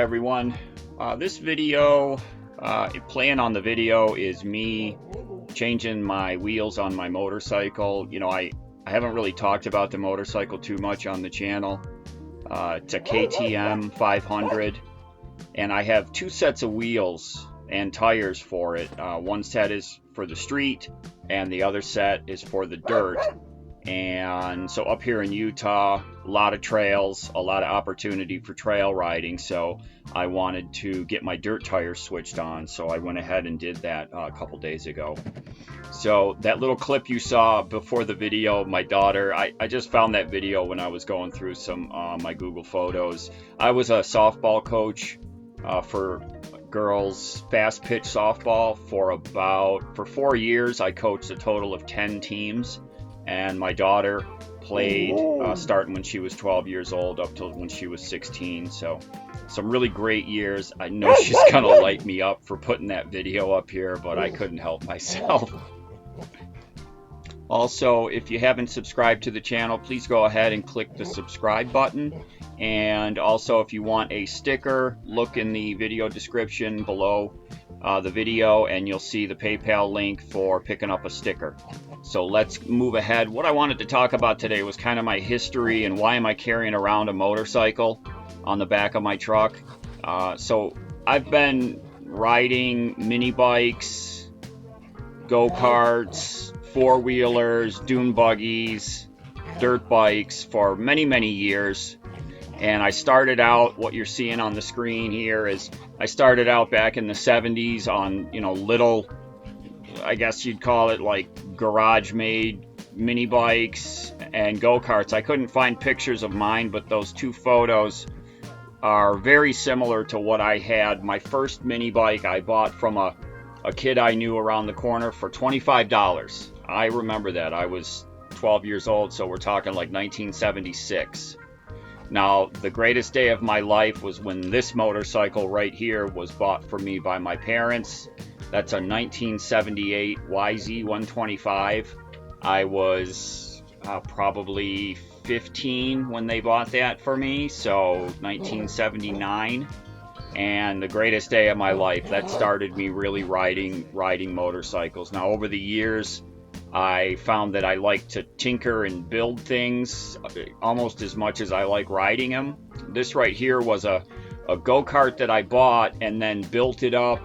everyone. This video, plan on the video is me changing my wheels on my motorcycle. You know, I haven't really talked about the motorcycle too much on the channel. It's a KTM 500, and I have two sets of wheels and tires for it. One set is for the street, and the other set is for the dirt. And so up here in Utah, a lot of trails, a lot of opportunity for trail riding, so I wanted to get my dirt tires switched on, so I went ahead and did that a couple days ago. So that little clip you saw before the video, my daughter, I just found that video when I was going through some my Google Photos. I was a softball coach for girls fast pitch softball for 4 years. I coached a total of 10 teams. And my daughter played starting when she was 12 years old up till when she was 16. So some really great years. I know she's gonna light me up for putting that video up here, but I couldn't help myself. Also, if you haven't subscribed to the channel, please go ahead and click the subscribe button. And also, if you want a sticker, look in the video description below the video and you'll see the PayPal link for picking up a sticker. So let's move ahead. What I wanted to talk about today was kind of my history and why am I carrying around a motorcycle on the back of my truck. So I've been riding mini bikes, go-karts, four-wheelers, dune buggies, dirt bikes for many years. And I started out, what you're seeing on the screen here is I started out back in the 70s on, you know, little, I guess you'd call it like garage made mini bikes and go-karts. I couldn't find pictures of mine, but those two photos are very similar to what I had. My first mini bike I bought from a kid I knew around the corner for $25. I remember that. I was 12 years old, so we're talking like 1976. Now, the greatest day of my life was when this motorcycle right here was bought for me by my parents. That's a 1978 YZ125. I was probably 15 when they bought that for me, so 1979. And the greatest day of my life. That started me really riding motorcycles. Now, over the years, I found that I like to tinker and build things almost as much as I like riding them. This right here was a go-kart that I bought and then built it up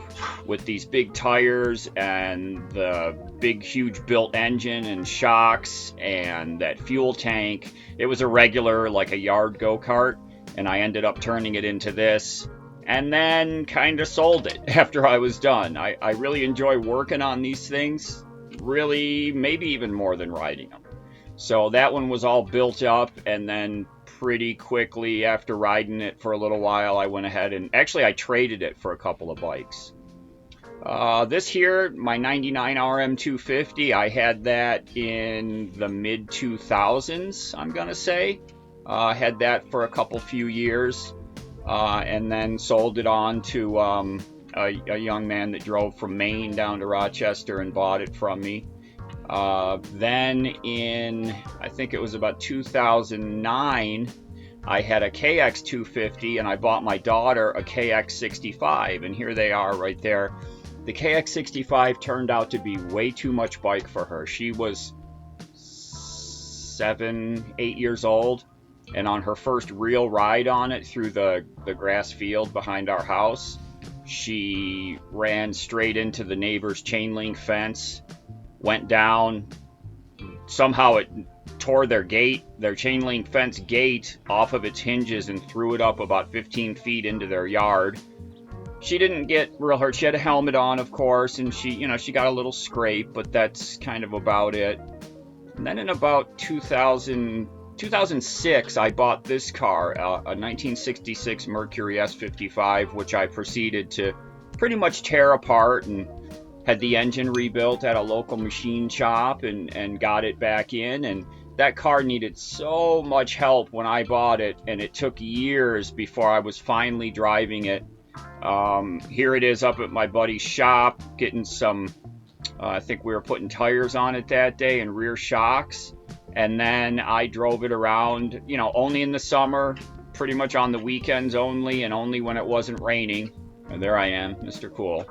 with these big tires and the big huge built engine and shocks and that fuel tank. It was a regular, like a yard go-kart, and I ended up turning it into this and then kind of sold it after I was done. I really enjoy working on these things. Really, maybe even more than riding them. So that one was all built up, and then pretty quickly after riding it for a little while, I went ahead and actually I traded it for a couple of bikes. This here, my 99 RM250, I had that in the mid 2000s, I'm gonna say. Had that for a few years, and then sold it on to a young man that drove from Maine down to Rochester and bought it from me. Then in, I think it was about 2009, I had a KX250 and I bought my daughter a KX65, and here they are right there. The KX65 turned out to be way too much bike for her. She was 7, 8 years old, and on her first real ride on it through the grass field behind our house, she ran straight into the neighbor's chain link fence, went down. Somehow it tore their chain link fence gate off of its hinges and threw it up about 15 feet into their yard. She didn't get real hurt. She had a helmet on, of course, and she got a little scrape, but that's kind of about it. And then in about 2006, I bought this car, a 1966 Mercury S55, which I proceeded to pretty much tear apart and had the engine rebuilt at a local machine shop and got it back in. And that car needed so much help when I bought it, and it took years before I was finally driving it. Here it is up at my buddy's shop, getting some, I think we were putting tires on it that day and rear shocks. And then I drove it around, only in the summer, pretty much on the weekends only, and only when it wasn't raining. And there I am, Mr. Cool.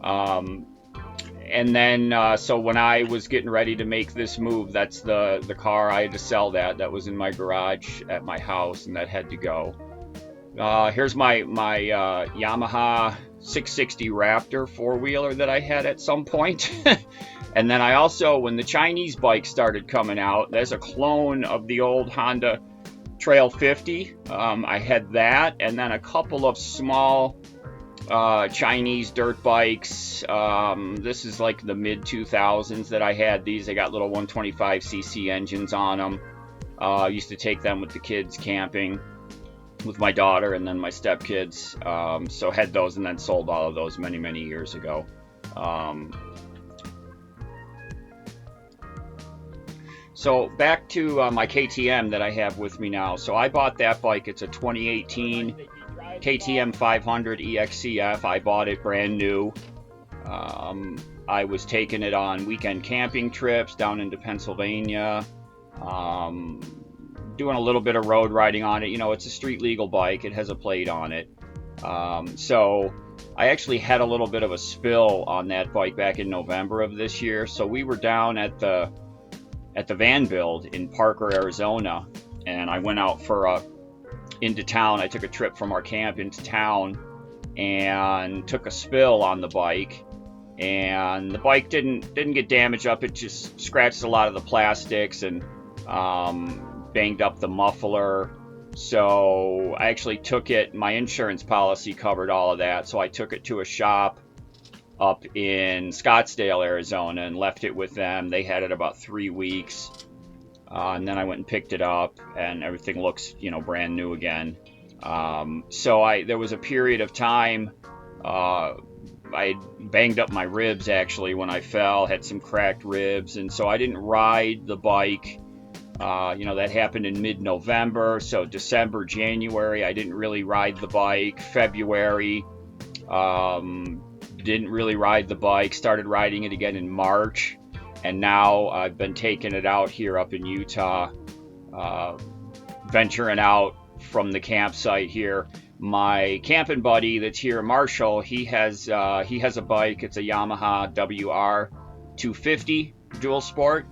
And then, so when I was getting ready to make this move, that's the car I had to sell. That was in my garage at my house, and that had to go. Here's my Yamaha 660 Raptor four-wheeler that I had at some point. And then I also, when the Chinese bikes started coming out, there's a clone of the old Honda Trail 50. I had that, and then a couple of small Chinese dirt bikes. This is like the mid 2000s that I had these. They got little 125cc engines on them. I used to take them with the kids camping with my daughter and then my stepkids. So had those and then sold all of those many years ago. So back to my KTM that I have with me now. So I bought that bike. It's a 2018 KTM 500 EXCF. I bought it brand new. I was taking it on weekend camping trips down into Pennsylvania, doing a little bit of road riding on it. You know, it's a street legal bike. It has a plate on it. So I actually had a little bit of a spill on that bike back in November of this year. So we were down at the van build in Parker, Arizona, and I went out for into town. I took a trip from our camp into town and took a spill on the bike, and the bike didn't get damaged up. It just scratched a lot of the plastics and banged up the muffler. So I actually took it, my insurance policy covered all of that, so I took it to a shop up in Scottsdale, Arizona, and left it with them. They had it about 3 weeks, and then I went and picked it up, and everything looks, you know, brand new again. So there was a period of time, I banged up my ribs actually when I fell, had some cracked ribs, and so I didn't ride the bike. You know, that happened in mid-November, so December, January, I didn't really ride the bike. February, didn't really ride the bike, started riding it again in March, and now I've been taking it out here up in Utah, venturing out from the campsite here. My camping buddy that's here, Marshall, he has a bike. It's a Yamaha WR250 Dual Sport.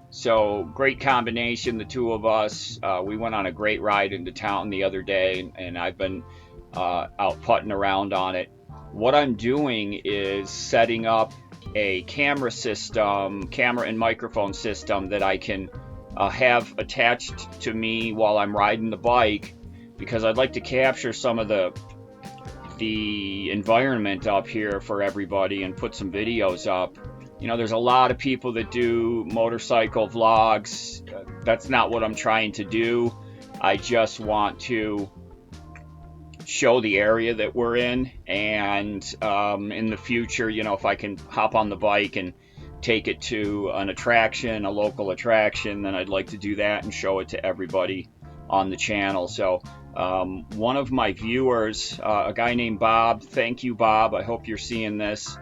So great combination, the two of us. We went on a great ride into town the other day, and I've been out putting around on it. What I'm doing is setting up a camera and microphone system that I can have attached to me while I'm riding the bike, because I'd like to capture some of the environment up here for everybody and put some videos up. You know, there's a lot of people that do motorcycle vlogs. That's not what I'm trying to do. I just want to show the area that we're in, and in the future, you know, if I can hop on the bike and take it to an attraction, a local attraction, then I'd like to do that and show it to everybody on the channel. So one of my viewers, a guy named Bob, thank you, Bob, I hope you're seeing this.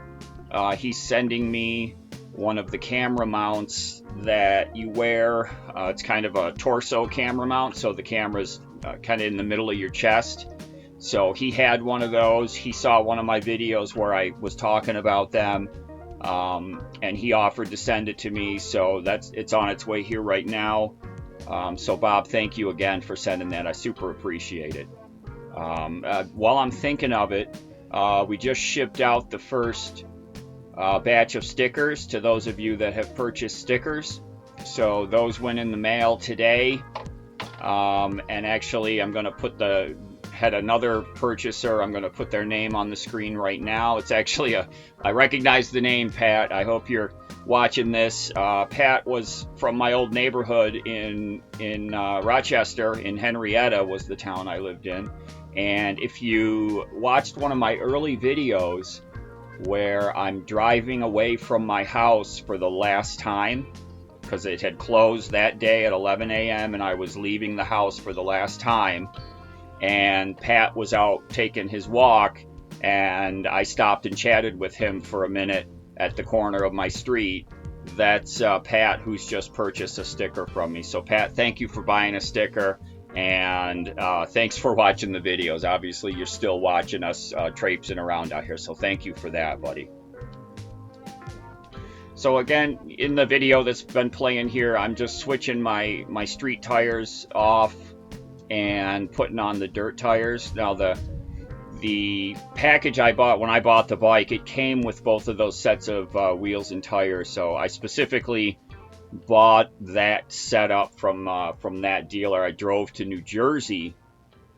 He's sending me one of the camera mounts that you wear. It's kind of a torso camera mount, so the camera's kind of in the middle of your chest. So he had one of those. He saw one of my videos where I was talking about them, and he offered to send it to me. So it's on its way here right now. So Bob, thank you again for sending that. I super appreciate it. While I'm thinking of it, we just shipped out the first batch of stickers to those of you that have purchased stickers. So those went in the mail today. And actually, I'm going to had another purchaser. I'm going to put their name on the screen right now. It's actually I recognize the name, Pat. I hope you're watching this. Pat was from my old neighborhood in Rochester, in Henrietta was the town I lived in. And if you watched one of my early videos where I'm driving away from my house for the last time, because it had closed that day at 11 a.m. and I was leaving the house for the last time, and Pat was out taking his walk, and I stopped and chatted with him for a minute at the corner of my street. That's Pat, who's just purchased a sticker from me. So Pat, thank you for buying a sticker, And thanks for watching the videos. Obviously, you're still watching us traipsing around out here, so thank you for that, buddy. So again, in the video that's been playing here, I'm just switching my street tires off and putting on the dirt tires. Now the package I bought when I bought the bike, it came with both of those sets of wheels and tires, so I specifically bought that setup from that dealer. I drove to New Jersey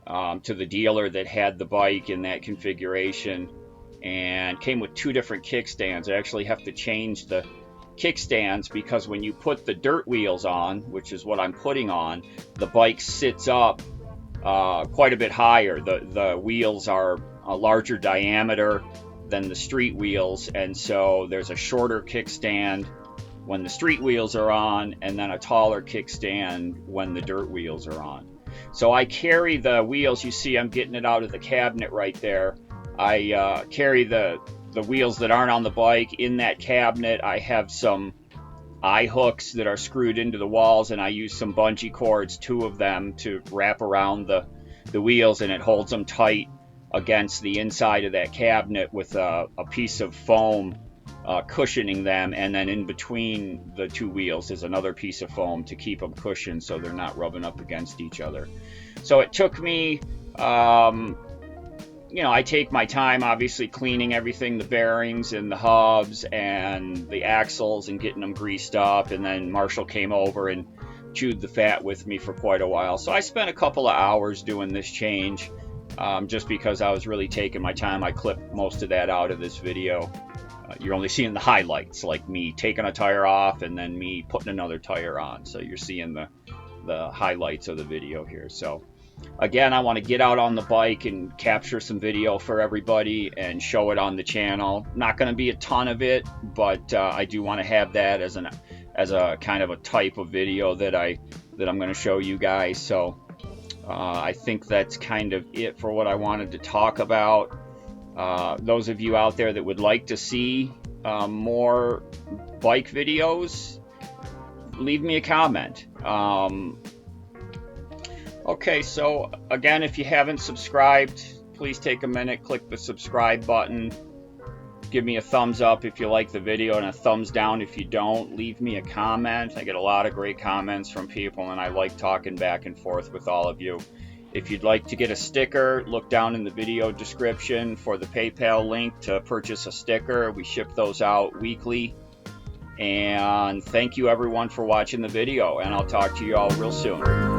to the dealer that had the bike in that configuration, and came with two different kickstands. I actually have to change the kickstands because when you put the dirt wheels on, which is what I'm putting on, the bike sits up quite a bit higher. The wheels are a larger diameter than the street wheels, and so there's a shorter kickstand when the street wheels are on, and then a taller kickstand when the dirt wheels are on. So I carry the wheels. You see I'm getting it out of the cabinet right there. I carry the wheels that aren't on the bike in that cabinet. I have some eye hooks that are screwed into the walls, and I use some bungee cords, 2 of them, to wrap around the wheels, and it holds them tight against the inside of that cabinet with a piece of foam cushioning them, and then in between the 2 wheels is another piece of foam to keep them cushioned so they're not rubbing up against each other. So it took me, you know, I take my time obviously cleaning everything, the bearings and the hubs and the axles, and getting them greased up, and then Marshall came over and chewed the fat with me for quite a while. So I spent a couple of hours doing this change, just because I was really taking my time. I clipped most of that out of this video. You're only seeing the highlights, like me taking a tire off and then me putting another tire on. So you're seeing the highlights of the video here. So again, I want to get out on the bike and capture some video for everybody and show it on the channel. Not going to be a ton of it, but I do want to have that as a kind of a type of video that I'm going to show you guys. So I think that's kind of it for what I wanted to talk about. Those of you out there that would like to see more bike videos, leave me a comment. Okay, so again, if you haven't subscribed, please take a minute, click the subscribe button. Give me a thumbs up if you like the video, and a thumbs down if you don't. Leave me a comment. I get a lot of great comments from people, and I like talking back and forth with all of you. If you'd like to get a sticker, look down in the video description for the PayPal link to purchase a sticker. We ship those out weekly. And thank you everyone for watching the video, and I'll talk to you all real soon.